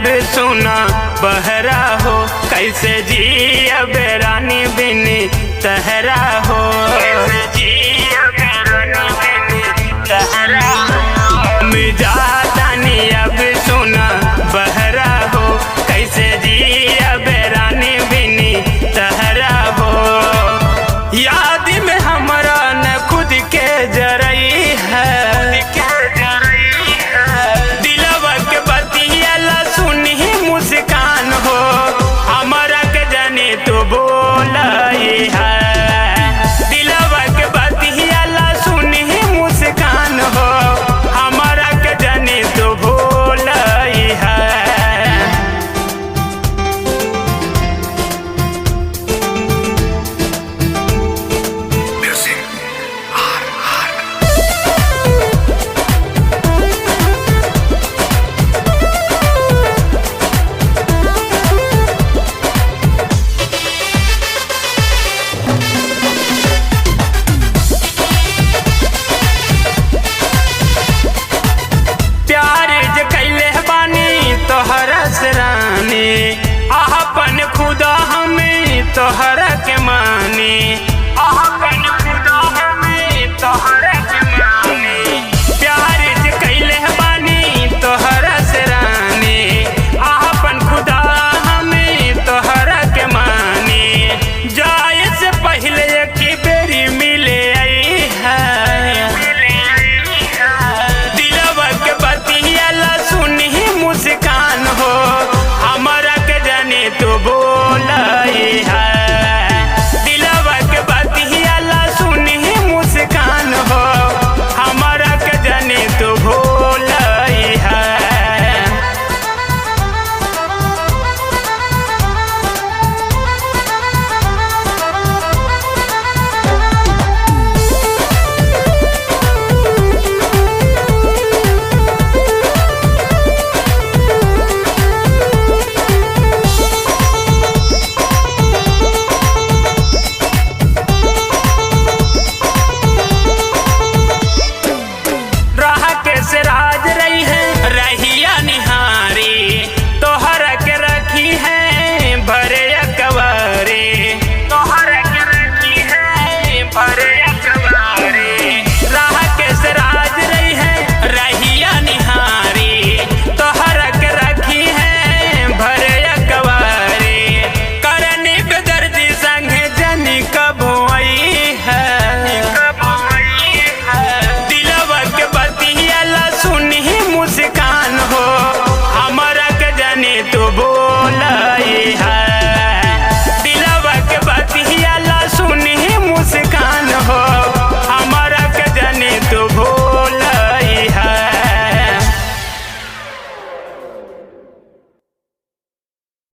अब सुना बहरा हो, कैसे जी अब रानी बिनी तहरा हो, कैसे जी अब रानी बिनी तहरा हो। मिजादानी अब सुना बहरा हो, कैसे जी अब रानी बिनी तहरा हो। याद में हमरा न खुद के जरई है, दिलवा के बतिया सुनी मुस्कान हो, हमरा के जाने तो बोलाई है। दिलवा के बतिया सुनी मुस्कान हो, हमरा के जाने तो बोलाई है। तोहरा से रानी अपन खुदा हमें तोहरा